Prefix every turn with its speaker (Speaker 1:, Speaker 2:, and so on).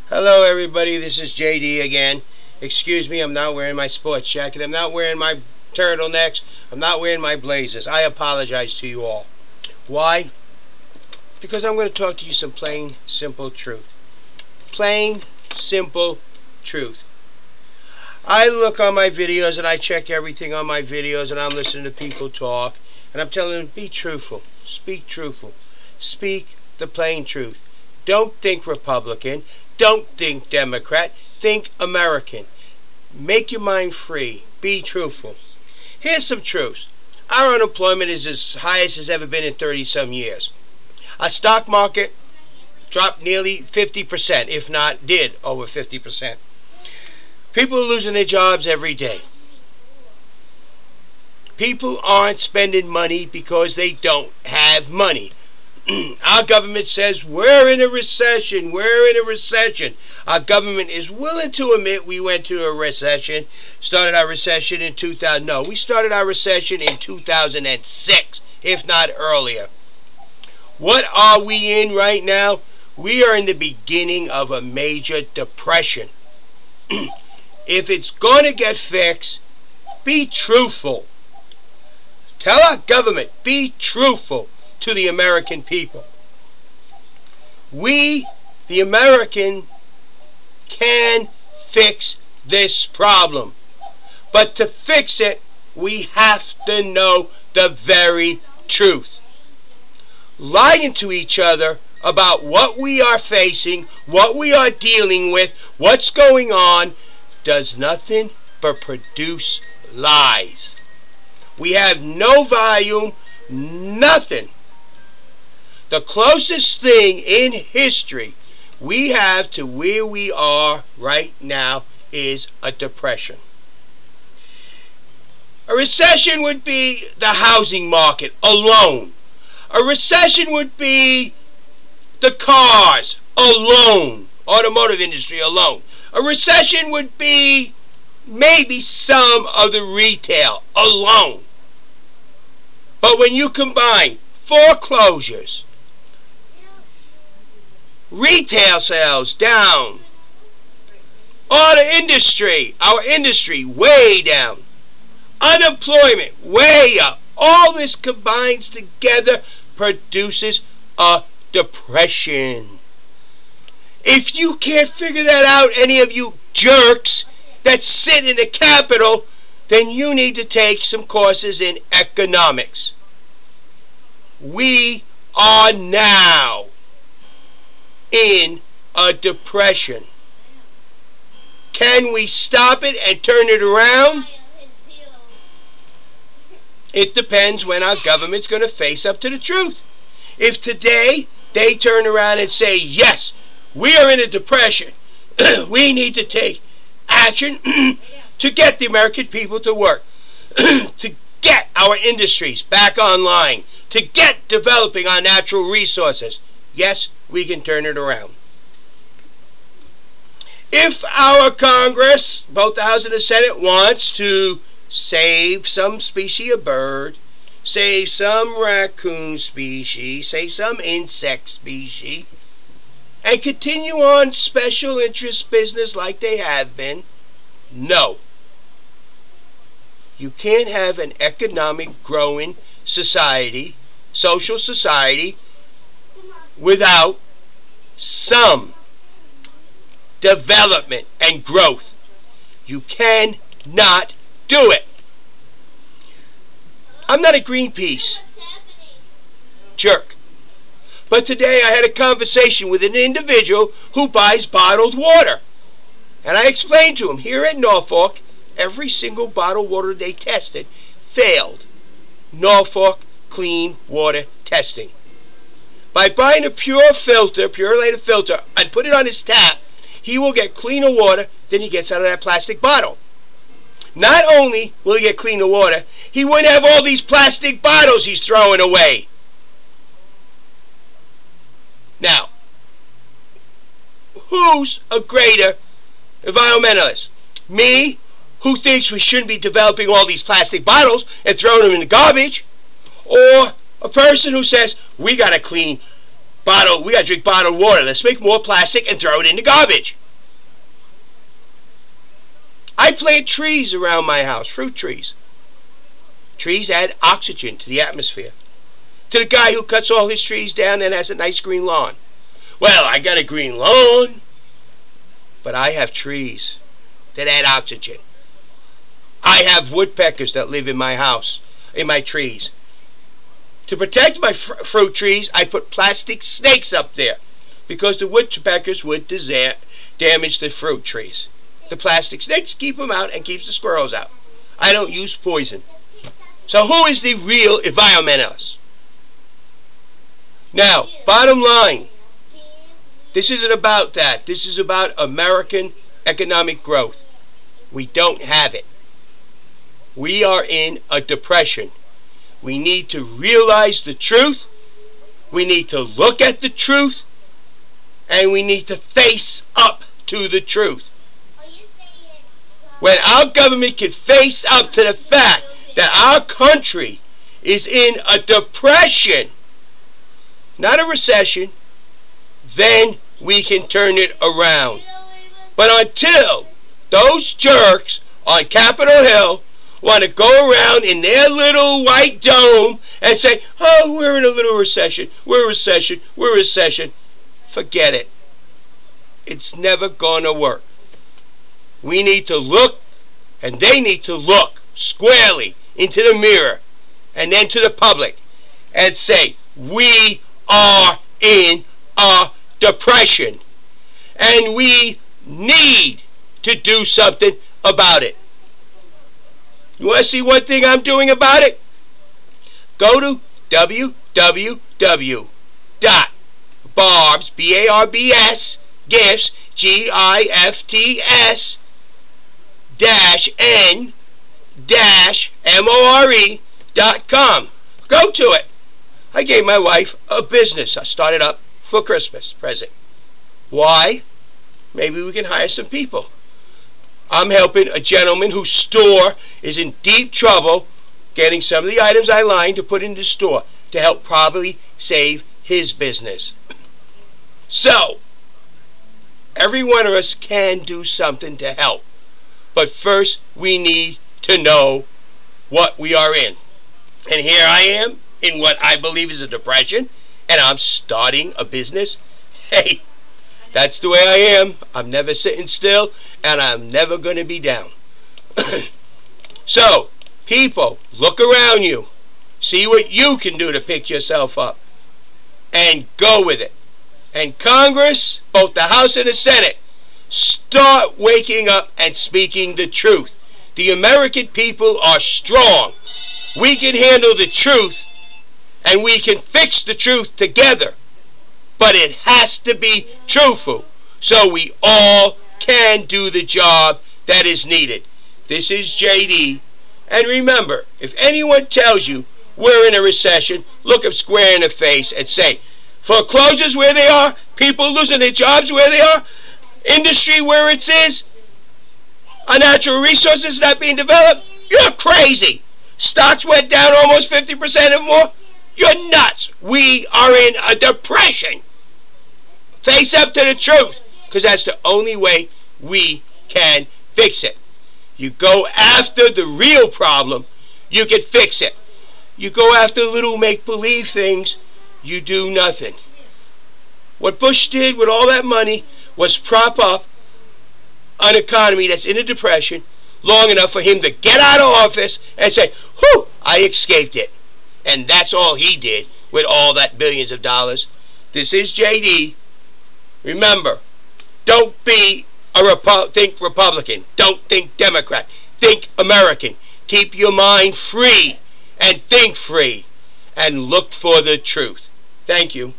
Speaker 1: Hello everybody, this is JD again. Excuse me, I'm not wearing my sports jacket. I'm not wearing my turtlenecks. I'm not wearing my blazers. I apologize to you all. Why? Because I'm going to talk to you some plain, simple truth. Plain, simple truth. I look on my videos and I check everything on my videos and I'm listening to people talk and I'm telling them, be truthful. Speak truthful. Speak the plain truth. Don't think Republican. Don't think Democrat. Think American. Make your mind free. Be truthful. Here's some truths. Our unemployment is as high as it's ever been in 30-some years. Our stock market dropped nearly 50%, if not did over 50%. People are losing their jobs every day. People aren't spending money because they don't have money. Our government says we're in a recession. We're in a recession. Our government is willing to admit we went to a recession. Started our recession in 2000. No, we started our recession in 2006, if not earlier. What are we in right now? We are in the beginning of a major depression. If it's going to get fixed, be truthful. Tell our government, be truthful to the American people. We, the American, can fix this problem. But to fix it, we have to know the very truth. Lying to each other about what we are facing, what we are dealing with, what's going on, does nothing but produce lies. We have no volume, nothing. The closest thing in history we have to where we are right now is a depression. A recession would be the housing market alone. A recession would be the cars alone, automotive industry alone. A recession would be maybe some of the retail alone. But when you combine foreclosures, retail sales down, auto industry, our industry way down, unemployment way up, all this combines together produces a depression. If you can't figure that out, any of you jerks that sit in the Capitol, then you need to take some courses in economics. We are now in a depression. Can we stop it and turn it around? It depends when our government's going to face up to the truth. If today they turn around and say, yes, we are in a depression, we need to take action to get the American people to work, to get our industries back online, to get developing our natural resources, yes, we can turn it around. If our Congress, both the House and the Senate, wants to save some species of bird, save some raccoon species, save some insect species, and continue on special interest business like they have been, no. You can't have an economic growing society, social society, without some development and growth. You cannot do it. I'm not a Greenpeace jerk. But today I had a conversation with an individual who buys bottled water. And I explained to him, here at Norfolk, every single bottled water they tested failed. Norfolk Clean Water Testing. By buying a pure filter, pure-lated filter, and put it on his tap, he will get cleaner water than he gets out of that plastic bottle. Not only will he get cleaner water, he wouldn't have all these plastic bottles he's throwing away. Now, who's a greater environmentalist? Me, who thinks we shouldn't be developing all these plastic bottles and throwing them in the garbage? Or a person who says we got to clean We gotta drink bottled water. Let's make more plastic and throw it in the garbage. I plant trees around my house, fruit trees. Trees add oxygen to the atmosphere. To the guy who cuts all his trees down and has a nice green lawn. Well, I got a green lawn, but I have trees that add oxygen. I have woodpeckers that live in my house, in my trees. To protect my fruit trees, I put plastic snakes up there because the woodpeckers would damage the fruit trees. The plastic snakes keep them out and keeps the squirrels out. I don't use poison. So who is the real environmentalist? Now, bottom line, this isn't about that. This is about American economic growth. We don't have it. We are in a depression. We need to realize the truth. We need to look at the truth. And we need to face up to the truth. When our government can face up to the fact that our country is in a depression, not a recession, then we can turn it around. But until those jerks on Capitol Hill want to go around in their little white dome and say, oh, we're in a little recession, we're a recession, we're a recession, forget it. It's never going to work. We need to look, and they need to look squarely into the mirror and then to the public and say, we are in a depression and we need to do something about it. You want to see one thing I'm doing about it? Go to www.barbs, B-A-R-B-S, gifts, G-I-F-T-S, -N-M-O-R-E.com. Go to it. I gave my wife a business I started up for Christmas present. Why? Maybe we can hire some people. I'm helping a gentleman whose store is in deep trouble getting some of the items I lined to put in the store to help probably save his business. So, every one of us can do something to help. But first, we need to know what we are in. And here I am in what I believe is a depression, and I'm starting a business. Hey, that's the way I am. I'm never sitting still, and I'm never going to be down. So, people, look around you. See what you can do to pick yourself up. And go with it. And Congress, both the House and the Senate, start waking up and speaking the truth. The American people are strong. We can handle the truth, and we can fix the truth together. But it has to be truthful, so we all can do the job that is needed. This is JD. And remember, if anyone tells you we're in a recession, look them square in the face and say, foreclosures where they are, people losing their jobs where they are, industry where it is, our natural resources not being developed, you're crazy. Stocks went down almost 50% or more. You're nuts. We are in a depression. Face up to the truth, because that's the only way we can fix it. You go after the real problem, you can fix it. You go after little make-believe things, you do nothing. What Bush did with all that money was prop up an economy that's in a depression long enough for him to get out of office and say, whew, I escaped it. And that's all he did with all that billions of dollars. This is JD. Remember, don't be think Republican. Don't think Democrat. Think American. Keep your mind free and think free and look for the truth. Thank you.